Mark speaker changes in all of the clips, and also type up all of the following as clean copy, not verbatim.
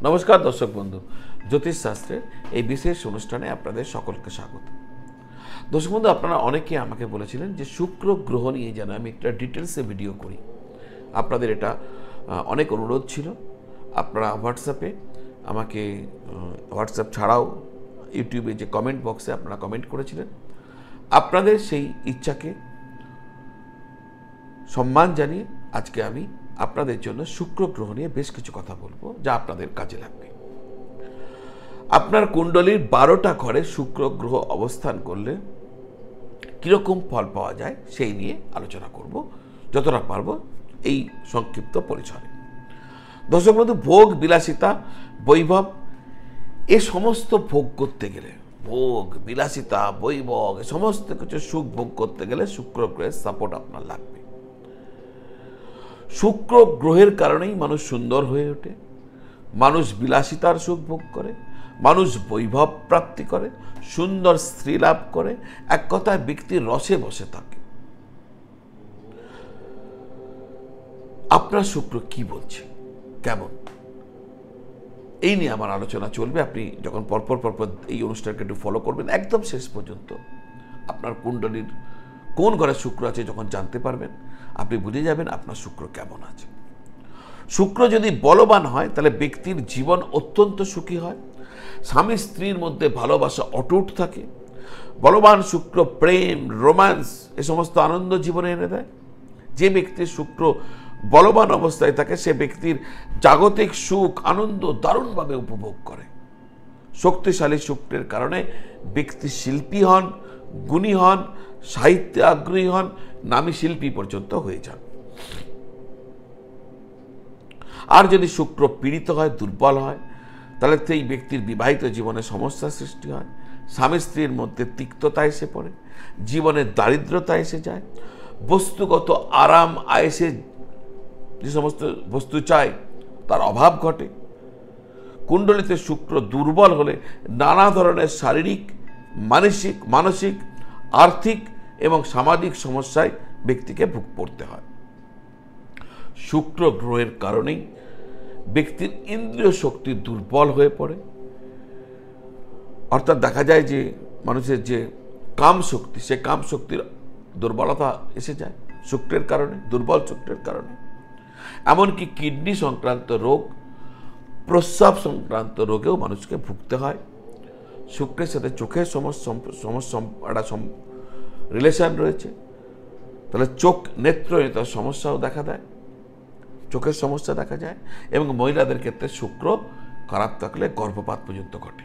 Speaker 1: নমস্কার দর্শক বন্ধু, জ্যোতিষ শাস্ত্রের এই বিশেষ অনুষ্ঠানে আপনাদের সকলকে স্বাগত। দর্শক বন্ধু, আপনারা অনেকে আমাকে বলেছিলেন যে শুক্র গ্রহ নিয়ে যেন আমি একটা ডিটেলসে ভিডিও করি। আপনাদের এটা অনেক অনুরোধ ছিল। আপনারা হোয়াটসঅ্যাপে আমাকে, হোয়াটসঅ্যাপ ছাড়াও ইউটিউবে যে কমেন্ট বক্সে আপনারা কমেন্ট করেছিলেন। আপনাদের সেই ইচ্ছাকে সম্মান জানিয়ে আজকে আমি আপনাদের জন্য শুক্র গ্রহ নিয়ে বেশ কিছু কথা বলবো, যা আপনাদের কাজে লাগবে। আপনার কুণ্ডলীর 12টা ঘরে শুক্র গ্রহ অবস্থান করলে কিরকম ফল পাওয়া যায় সেই নিয়ে আলোচনা করব যতটা পারবো এই সংক্ষিপ্ত পরিচয়ে। দর্শক বন্ধু, ভোগ বিলাসিতা বৈভব এ সমস্ত ভোগ করতে গেলে, ভোগ বিলাসিতা বৈভব এ সমস্ত কিছু সুখ ভোগ করতে গেলে শুক্র গ্রহের সাপোর্ট আপনার লাগবে। শুক্র গ্রহের কারণেই মানুষ সুন্দর হয়ে ওঠে, মানুষ বিলাসিতার সুখ ভোগ করে, মানুষ বৈভব প্রাপ্তি করে, সুন্দর স্ত্রী লাভ করে, এক কথায় ব্যক্তির রসে বসে থাকে। আপনার শুক্র কি বলছে, কেমন, এই নিয়ে আমার আলোচনা চলবে। আপনি যখন পরপর এই অনুষ্ঠানকে একটু ফলো করবেন একদম শেষ পর্যন্ত, আপনার কুণ্ডলীর কোন ঘরে শুক্র আছে যখন জানতে পারবেন, আপনি বুঝে যাবেন আপনার শুক্র কেমন আছে। শুক্র যদি বলবান হয় তাহলে ব্যক্তির জীবন অত্যন্ত সুখী হয়, স্বামী স্ত্রীর মধ্যে ভালোবাসা অটুট থাকে। বলবান শুক্র প্রেম, রোম্যান্স এ সমস্ত আনন্দ জীবনে এনে দেয়। যে ব্যক্তির শুক্র বলবান অবস্থায় থাকে সে ব্যক্তির জাগতিক সুখ আনন্দ দারুণভাবে উপভোগ করে। শক্তিশালী শুক্রের কারণে ব্যক্তি শিল্পী হন, গুণী হন, সাহিত্যে আগ্রহী হন, নামী শিল্পী পর্যন্ত হয়ে যান। আর যদি শুক্র পীড়িত হয়, দুর্বল হয়, তাহলে সেই ব্যক্তির বিবাহিত জীবনে সমস্যা সৃষ্টি হয়, স্বামী স্ত্রীর মধ্যে তিক্ততা এসে পড়ে, জীবনে দারিদ্রতা এসে যায়, বস্তুগত আরাম আয়েসে যে সমস্ত বস্তু চায় তার অভাব ঘটে। কুণ্ডলিতে শুক্র দুর্বল হলে নানা ধরনের শারীরিক, মানসিক, আর্থিক এবং সামাজিক সমস্যায় ব্যক্তিকে ভোগ করতে হয়। শুক্র গ্রহের কারণেই ব্যক্তির ইন্দ্রিয় শক্তি দুর্বল হয়ে পড়ে। অর্থাৎ দেখা যায় যে মানুষের যে কাম শক্তি, সে কাম শক্তির দুর্বলতা এসে যায় শুক্রের কারণে, দুর্বল শুক্রের কারণে। এমনকি কিডনি সংক্রান্ত রোগ, প্রস্রাব সংক্রান্ত রোগেও মানুষকে ভুগতে হয়। শুক্রের সাথে চোখের সমস্যা একটা রিলেশন রয়েছে, তাহলে চোখ নেত্রজনিত সমস্যাও দেখা দেয়, চোখের সমস্যা দেখা যায়। এবং মহিলাদের ক্ষেত্রে শুক্র খারাপ থাকলে গর্ভপাত পর্যন্ত ঘটে।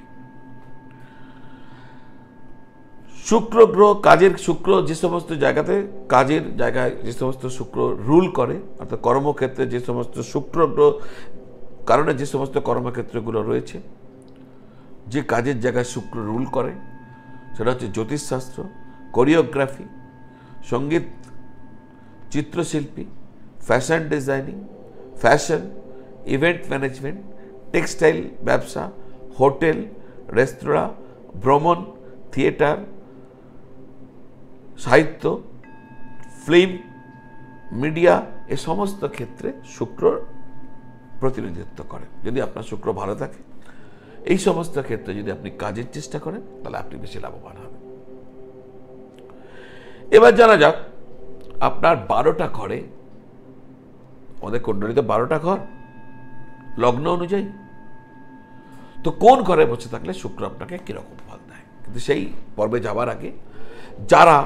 Speaker 1: শুক্র গ্রহ শুক্র যে সমস্ত জায়গাতে কাজের জায়গায় যে সমস্ত শুক্র রুল করে, অর্থাৎ কর্মক্ষেত্রে যে সমস্ত শুক্র গ্রহ কারণে যে সমস্ত কর্মক্ষেত্রগুলো রয়েছে, যে কাজের জায়গায় শুক্র রুল করে সেটা হচ্ছে জ্যোতিষশাস্ত্র, কোরিওগ্রাফি, সঙ্গীত, চিত্রশিল্পী, fashion designing, fashion, event management, textile ব্যবসা, হোটেল, রেস্তোরাঁ, ভ্রমণ, থিয়েটার, সাহিত্য, ফিল্ম, মিডিয়া এ সমস্ত ক্ষেত্রে শুক্র প্রতিনিধিত্ব করে। যদি আপনার শুক্র ভালো থাকে, এই সমস্ত ক্ষেত্রে যদি আপনি কাজের চেষ্টা করেন তাহলে আপনি বেশি লাভবান হবেন। এবার জানা যাক আপনার 12টা ঘরে, আমাদের কুণ্ডলীতে 12টা ঘর লগ্ন অনুযায়ী, তো কোন ঘরে বসে থাকলে শুক্র আপনাকে কিরকম ফল দেয়। কিন্তু সেই পর্বে যাওয়ার আগে যারা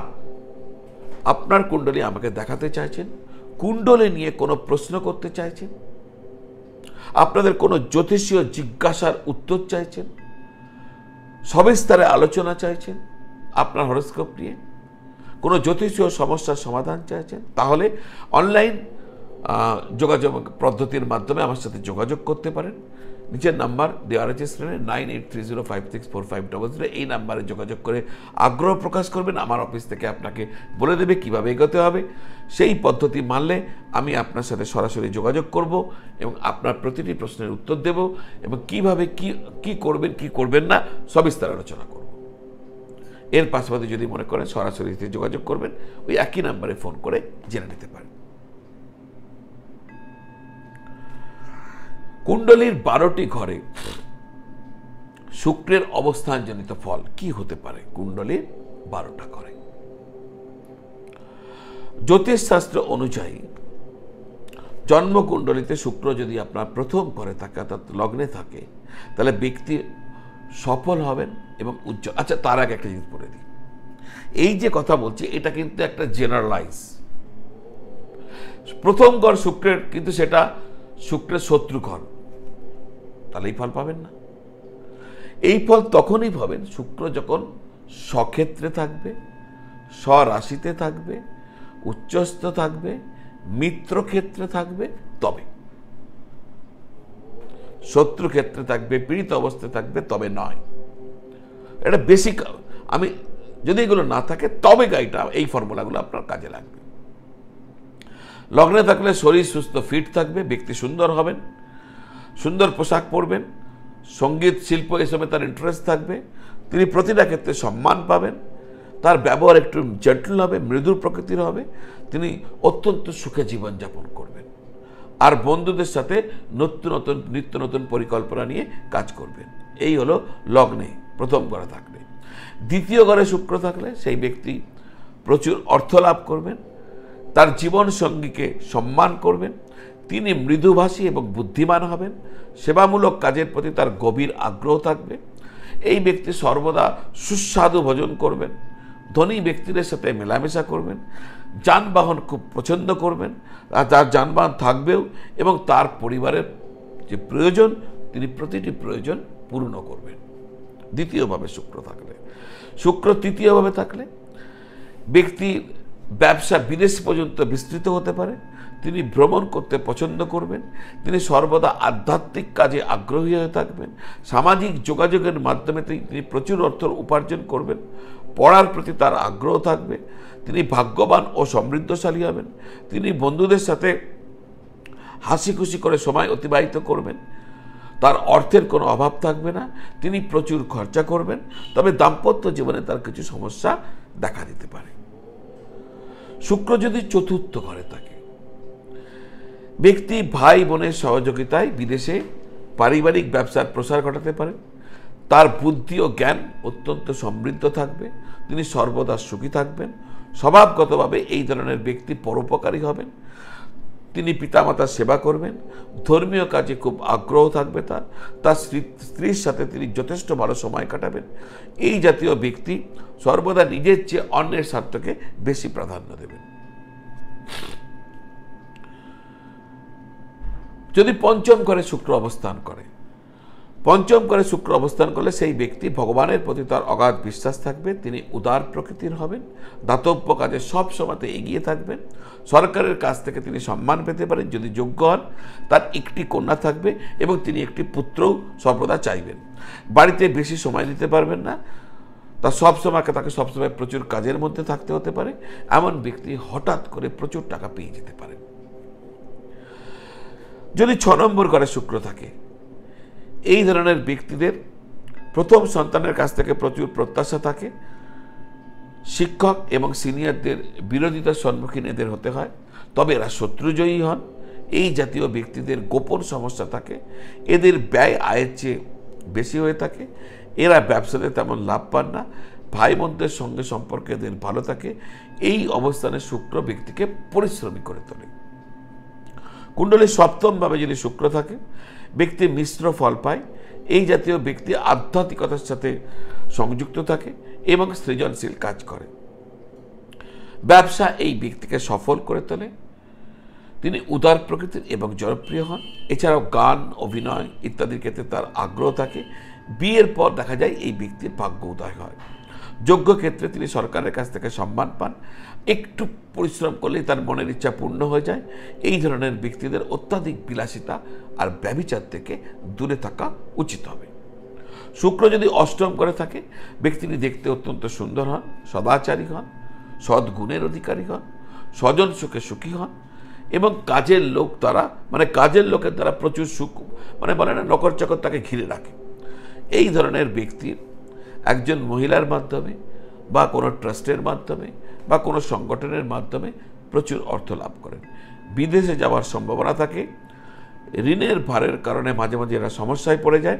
Speaker 1: আপনার কুণ্ডলী আমাকে দেখাতে চাইছেন, কুণ্ডলী নিয়ে কোনো প্রশ্ন করতে চাইছেন, আপনাদের কোনো জ্যোতিষীয় জিজ্ঞাসার উত্তর চাইছেন, সবিস্তারে আলোচনা চাইছেন, আপনার হরোস্কোপ নিয়ে কোনো জ্যোতিষীয় সমস্যার সমাধান চাইছেন, তাহলে অনলাইন যোগাযোগ পদ্ধতির মাধ্যমে আমার সাথে যোগাযোগ করতে পারেন। নিচের নাম্বার দেওয়া রয়েছে স্ক্রিনে 9830564500, এই নাম্বারে যোগাযোগ করে আগ্রহ প্রকাশ করবেন। আমার অফিস থেকে আপনাকে বলে দেবে কিভাবে এগোতে হবে। সেই পদ্ধতি মানলে আমি আপনার সাথে সরাসরি যোগাযোগ করব এবং আপনার প্রতিটি প্রশ্নের উত্তর দেব এবং কিভাবে কি করবেন কি করবেন না সবিস্তার আলোচনা করব। এর পাশাপাশি যদি মনে করেন সরাসরি যোগাযোগ করবেন, ওই একই নাম্বারে ফোন করে জেনে নিতে পারেন। কুণ্ডলীর 12টি ঘরে শুক্রের অবস্থানজনিত ফল কি হতে পারে কুণ্ডলীর 12টা ঘরে? জ্যোতিষশাস্ত্র অনুযায়ী জন্মকুণ্ডলিতে শুক্র যদি আপনার প্রথম ঘরে থাকে অর্থাৎ লগ্নে থাকে, তাহলে ব্যক্তি সফল হবেন এবং উজ্জ্বল। আচ্ছা, তার আগে একটা জিনিস বলে দিই, এই যে কথা বলছি এটা কিন্তু একটা জেনারেলাইজ। প্রথম ঘর শুক্রের, কিন্তু সেটা শুক্রের শত্রু ঘর, তাহলে এই ফল পাবেন না। এই ফল তখনই পাবেন শুক্র যখন স্বক্ষেত্রে থাকবে, স্বরাশিতে থাকবে, উচ্চস্থ থাকবে, মিত্রক্ষেত্রে থাকবে, তবে। শত্রু ক্ষেত্রে থাকবে, পীড়িত অবস্থায় থাকবে, তবে নয়। এটা বেসিক। আমি যদি এগুলো না থাকে তবে গাইটা এই ফর্মুলাগুলো আপনার কাজে লাগবে। লগ্নে থাকলে শরীর সুস্থ ফিট থাকবে, ব্যক্তি সুন্দর হবেন, সুন্দর পোশাক পরবেন, সঙ্গীত শিল্প এসবে তার ইন্টারেস্ট থাকবে, তিনি প্রতিটা ক্ষেত্রে সম্মান পাবেন, তার ব্যবহার একটু জেন্টল হবে, মৃদু প্রকৃতির হবে, তিনি অত্যন্ত সুখে জীবনযাপন করবেন, আর বন্ধুদের সাথে নিত্য নতুন পরিকল্পনা নিয়ে কাজ করবেন। এই হলো লগ্নে প্রথম ঘরে থাকলে। দ্বিতীয় ঘরে শুক্র থাকলে সেই ব্যক্তি প্রচুর অর্থ লাভ করবেন, তার জীবন সঙ্গীকে সম্মান করবেন, তিনি মৃদুভাষী এবং বুদ্ধিমান হবেন, সেবামূলক কাজের প্রতি তার গভীর আগ্রহ থাকবে, এই ব্যক্তি সর্বদা সুস্বাদু ভোজন করবেন, ধনী ব্যক্তিদের সাথে মেলামেশা করবেন, যানবাহন খুব পছন্দ করবেন, আর তার যানবাহন থাকবেও, এবং তার পরিবারের যে প্রয়োজন তিনি প্রতিটি প্রয়োজন পূর্ণ করবেন। দ্বিতীয়ভাবে শুক্র থাকলে। শুক্র তৃতীয়ভাবে থাকলে ব্যক্তি ব্যবসা বিদেশ পর্যন্ত বিস্তৃত হতে পারে, তিনি ভ্রমণ করতে পছন্দ করবেন, তিনি সর্বদা আধ্যাত্মিক কাজে আগ্রহী হয়ে থাকবেন, সামাজিক যোগাযোগের মাধ্যমে তিনি প্রচুর অর্থ উপার্জন করবেন, পড়ার প্রতি তার আগ্রহ থাকবে, তিনি ভাগ্যবান ও সমৃদ্ধশালী হবেন, তিনি বন্ধুদের সাথে হাসি খুশি করে সময় অতিবাহিত করবেন, তার অর্থের কোনো অভাব থাকবে না, তিনি প্রচুর খরচা করবেন, তবে দাম্পত্য জীবনে তার কিছু সমস্যা দেখা দিতে পারে। শুক্র যদি চতুর্থ ঘরে থাকে, ব্যক্তি ভাই বোনের সহযোগিতায় বিদেশে পারিবারিক ব্যবসার প্রসার ঘটাতে পারে, তার বুদ্ধি ও জ্ঞান অত্যন্ত সমৃদ্ধ থাকবে, তিনি সর্বদা সুখী থাকবেন, স্বভাবগতভাবে এই ধরনের ব্যক্তি পরোপকারী হবেন, তিনি পিতামাতার সেবা করবেন, ধর্মীয় কাজে খুব আগ্রহ থাকবে, তার স্ত্রীর সাথে তিনি যথেষ্ট ভালো সময় কাটাবেন। এই জাতীয় ব্যক্তি সর্বদা নিজের চেয়ে অন্যের স্বার্থকে বেশি প্রাধান্য দেবেন। যদি পঞ্চম ঘরে শুক্র অবস্থান করে, পঞ্চম ঘরে শুক্র অবস্থান করলে সেই ব্যক্তি ভগবানের প্রতি তার অগাধ বিশ্বাস থাকবে, তিনি উদার প্রকৃতির হবেন, দাতব্য কাজে সব সময়তে এগিয়ে থাকবেন, সরকারের কাছ থেকে তিনি সম্মান পেতে পারেন যদি যোগ্য হন, তার একটি কন্যা থাকবে এবং তিনি একটি পুত্রও সর্বদা চাইবেন। বাড়িতে বেশি সময় দিতে পারবেন না, তাকে সবসময় প্রচুর কাজের মধ্যে থাকতে হতে পারে, এমন ব্যক্তি হঠাৎ করে প্রচুর টাকা পেয়ে যেতে পারেন। যদি 6 নম্বর ঘরে শুক্র থাকে, এই ধরনের ব্যক্তিদের প্রথম সন্তানের কাছ থেকে প্রচুর প্রত্যাশা থাকে, শিক্ষক এবং সিনিয়রদের বিরোধিতার সম্মুখীন এদের হতে হয়, তবে এরা শত্রুজয়ী হন। এই জাতীয় ব্যক্তিদের গোপন সমস্যা থাকে, এদের ব্যয় আয়ের চেয়ে বেশি হয়ে থাকে, এরা ব্যবসাতে তেমন লাভ পান না, ভাই বোনদের সঙ্গে সম্পর্ক এদের ভালো থাকে। এই অবস্থানে শুক্র ব্যক্তিকে পরিশ্রমী করে তোলে। কুণ্ডলীর সপ্তমভাবে যদি শুক্র থাকে, ব্যক্তি মিশ্র ফল পায়, এই জাতীয় ব্যক্তি আধ্যাত্মিকতার সাথে সংযুক্ত থাকে এবং সৃজনশীল কাজ করে। ব্যবসা এই ব্যক্তিকে সফল করে তোলে, তিনি উদার প্রকৃতির এবং জনপ্রিয় হন, এছাড়াও গান, অভিনয় ইত্যাদির ক্ষেত্রে তার আগ্রহ থাকে। বিয়ের পর দেখা যায় এই ব্যক্তির ভাগ্য উদয় হয়। যোগ্য ক্ষেত্রে তিনি সরকারের কাছ থেকে সম্মান পান, একটু পরিশ্রম করলেই তার মনের ইচ্ছা পূর্ণ হয়ে যায়। এই ধরনের ব্যক্তিদের অত্যাধিক বিলাসিতা আর ব্যভিচার থেকে দূরে থাকা উচিত হবে। শুক্র যদি অষ্টম ঘরে থাকে, ব্যক্তিটি দেখতে অত্যন্ত সুন্দর হন, সদাচারী হন, সদ্গুণের অধিকারী হন, স্বজন সুখে সুখী হন এবং কাজের লোকের দ্বারা প্রচুর সুখ বলে না নকর চাকর তাকে ঘিরে রাখে। এই ধরনের ব্যক্তির একজন মহিলার মাধ্যমে বা কোনো ট্রাস্টের মাধ্যমে বা কোনো সংগঠনের মাধ্যমে প্রচুর অর্থ লাভ করেন। বিদেশে যাওয়ার সম্ভাবনা থাকে, ঋণের ভারের কারণে মাঝে মাঝে এরা সমস্যায় পড়ে যায়,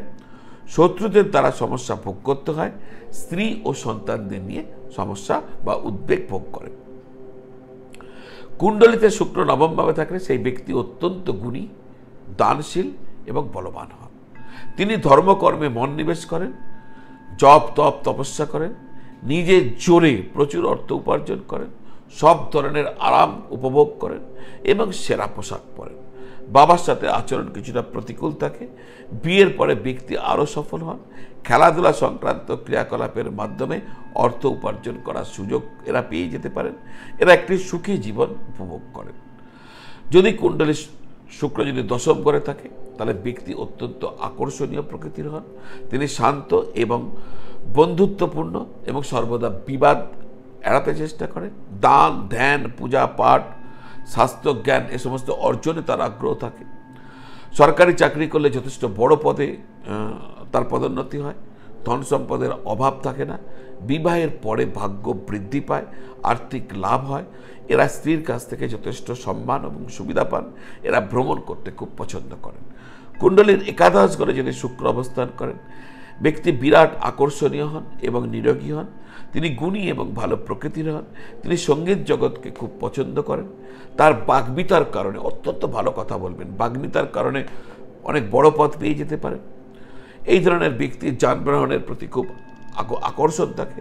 Speaker 1: শত্রুদের দ্বারা সমস্যা ভোগ করতে হয়, স্ত্রী ও সন্তানদের নিয়ে সমস্যা বা উদ্বেগ ভোগ করে। কুণ্ডলিতে শুক্র নবম ভাবে থাকলে সেই ব্যক্তি অত্যন্ত গুণী, দানশীল এবং বলবান হন। তিনি ধর্মকর্মে মন নিবেশ করেন, জপ তপ তপস্যা করেন, নিজের জোরে প্রচুর অর্থ উপার্জন করেন, সব ধরনের আরাম উপভোগ করেন এবং সেরা পোশাক পরেন। বাবার সাথে আচরণ কিছুটা প্রতিকূল থাকে। বিয়ের পরে ব্যক্তি আরও সফল হন। খেলাধুলা সংক্রান্ত ক্রিয়াকলাপের মাধ্যমে অর্থ উপার্জন করার সুযোগ এরা পেয়ে যেতে পারেন। এরা একটি সুখী জীবন উপভোগ করেন। যদি কুণ্ডলী শুক্র যদি দশম ঘরে থাকে তাহলে ব্যক্তি অত্যন্ত আকর্ষণীয় প্রকৃতির হন। তিনি শান্ত এবং বন্ধুত্বপূর্ণ এবং সর্বদা বিবাদ এড়াতে চেষ্টা করেন। দান, ধ্যান, পূজা পাঠ, স্বাস্থ্য জ্ঞান এ সমস্ত অর্জনে তার আগ্রহ থাকে। সরকারি চাকরি করলে যথেষ্ট বড় পদে তার পদোন্নতি হয়। ধন সম্পদের অভাব থাকে না। বিবাহের পরে ভাগ্য বৃদ্ধি পায়, আর্থিক লাভ হয়। এরা স্ত্রীর কাছ থেকে যথেষ্ট সম্মান এবং সুবিধা পান। এরা ভ্রমণ করতে খুব পছন্দ করেন। কুণ্ডলীর একাদশ ঘরে যদি শুক্র অবস্থান করেন ব্যক্তি বিরাট আকর্ষণীয় হন এবং নিরোগী হন। তিনি গুণী এবং ভালো প্রকৃতির হন। তিনি সঙ্গীত জগৎকে খুব পছন্দ করেন। তার বাগ্মিতার কারণে অত্যন্ত ভালো কথা বলবেন, বাগ্মিতার কারণে অনেক বড় পদ পেয়ে যেতে পারেন। এই ধরনের ব্যক্তির যানবাহনের প্রতি খুব আকর্ষণ থাকে।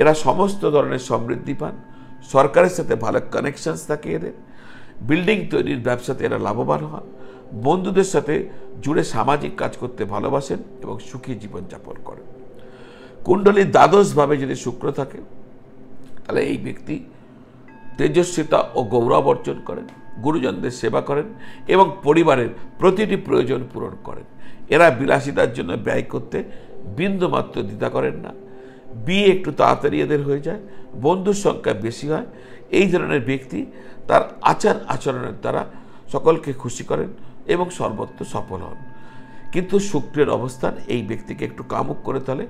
Speaker 1: এরা সমস্ত ধরনের সমৃদ্ধি পান। সরকারের সাথে ভালো কানেকশনস থাকে এদের। বিল্ডিং তৈরির ব্যবসাতে এরা লাভবান হন। বন্ধুদের সাথে জুড়ে সামাজিক কাজ করতে ভালোবাসেন এবং সুখী জীবনযাপন করেন। কুণ্ডলীর দ্বাদশভাবে যদি শুক্র থাকে তাহলে এই ব্যক্তি তেজস্বিতা ও গৌরব অর্জন করেন, গুরুজনদের সেবা করেন এবং পরিবারের প্রতিটি প্রয়োজন পূরণ করেন। এরা বিলাসিতার জন্য ব্যয় করতে বিন্দুমাত্র দ্বিধা করেন না। বিয়ে একটু তাড়াতাড়ি এদের হয়ে যায়, বন্ধুর সংখ্যা বেশি হয়। এই ধরনের ব্যক্তি তার আচার আচরণের দ্বারা সকলকে খুশি করেন এবং সর্বত্র সফল হন। কিন্তু শুক্রের অবস্থান এই ব্যক্তিকে একটু কামুক করে তোলে।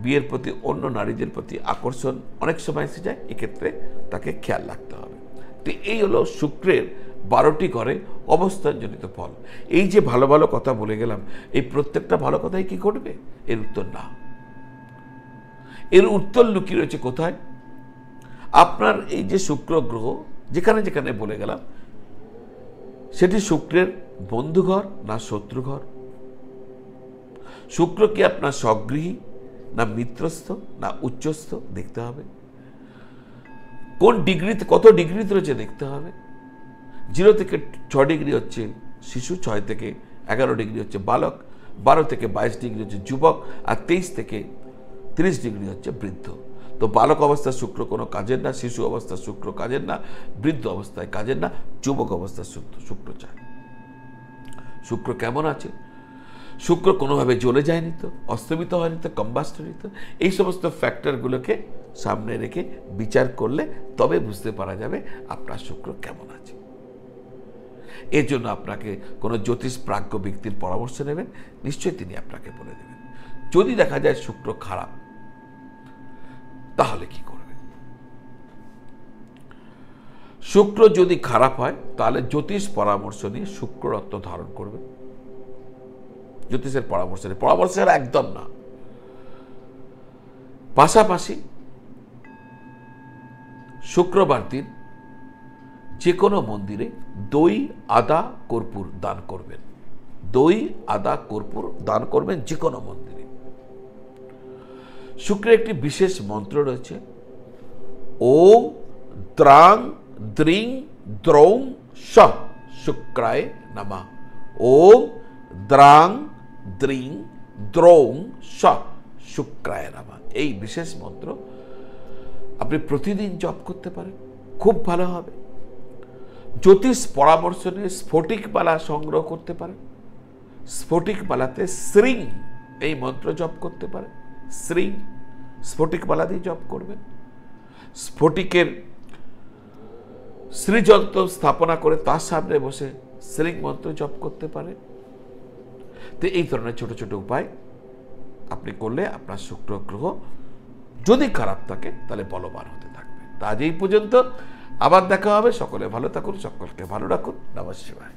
Speaker 1: বিয়ের প্রতি অন্য নারীদের প্রতি আকর্ষণ অনেক সময় এসে যায়। এক্ষেত্রে তাকে খেয়াল রাখতে হবে। তো এই হলো শুক্রের 12টি ঘরে অবস্থানজনিত ফল। এই যে ভালো ভালো কথা বলে গেলাম, এই প্রত্যেকটা ভালো কথাই কি ঘটবে? এর উত্তর না। এর উত্তর লুকিয়ে রয়েছে কোথায়? আপনার এই যে শুক্র গ্রহ যেখানে যেখানে বলে গেলাম সেটি শুক্রের বন্ধুঘর না শত্রুঘর? শুক্র কি আপনার স্বগৃহী না মিত্রস্থ না উচ্চস্থ দেখতে হবে। কোন ডিগ্রিতে, কত ডিগ্রিতে রয়েছে দেখতে হবে। 0 থেকে 6 ডিগ্রি হচ্ছে শিশু, 6 থেকে 11 ডিগ্রি হচ্ছে বালক, 12 থেকে 22 ডিগ্রি হচ্ছে যুবক, আর 23 থেকে 30 ডিগ্রি হচ্ছে বৃদ্ধ। তো বালক অবস্থায় শুক্র কোনো কাজের না, শিশু অবস্থায় শুক্র কাজের না, বৃদ্ধ অবস্থায় কাজের না, যুবক অবস্থায় শুক্র চায়। শুক্র কেমন আছে? শুক্র কোনোভাবে জ্বলে যায়নি তো, অস্তমিত হয়নি তো, কম্বাস্ট হয়নি তো? এই সমস্ত ফ্যাক্টরগুলোকে সামনে রেখে বিচার করলে তবে বুঝতে পারা যাবে আপনার শুক্র কেমন আছে। এর জন্য আপনাকে কোনো জ্যোতিষ প্রাজ্ঞ ব্যক্তির পরামর্শ নেবেন, নিশ্চয়ই তিনি আপনাকে বলে দেবেন। যদি দেখা যায় শুক্র খারাপ তাহলে কি করবেন? শুক্র যদি খারাপ হয় তাহলে জ্যোতিষ পরামর্শ নিয়ে শুক্ররত্ন ধারণ করবেন। জ্যোতিষের পরামর্শের একদম না। পাশাপাশি শুক্রবার দিন যে কোনো মন্দিরে দই, আদা, কর্পূর দান করবেন। দই, আদা, কর্পূর দান করবেন যে কোনো মন্দিরে। শুক্রের একটি বিশেষ মন্ত্র রয়েছে, ওম দ্রাং দ্রিং দ্রৌং স শুক্রায় নমঃ। ওম দ্রাং দ্রিং দ্রৌং স শুক্রায় নমঃ। এই বিশেষ মন্ত্র আপনি প্রতিদিন জপ করতে পারেন, খুব ভালো হবে। জ্যোতিষ পরামর্শ নিয়ে স্ফটিক মালা সংগ্রহ করতে পারেন। স্ফটিক মালাতে শ্রীং এই মন্ত্র জপ করতে পারেন। শ্রীং স্ফটিক মালা দিয়ে জপ করবেন। স্ফটিকের শ্রীযন্ত্র স্থাপনা করে তার সামনে বসে শ্রীং মন্ত্র জপ করতে পারেন। তো এই ধরনের ছোট ছোট উপায় আপনি করলে আপনার শুক্র গ্রহ যদি খারাপ থাকে তাহলে বলবান হতে থাকবে। তা আজ এই পর্যন্ত, আবার দেখা হবে। সকলে ভালো থাকুন, সকলকে ভালো রাখুন। নমঃ শিবায়।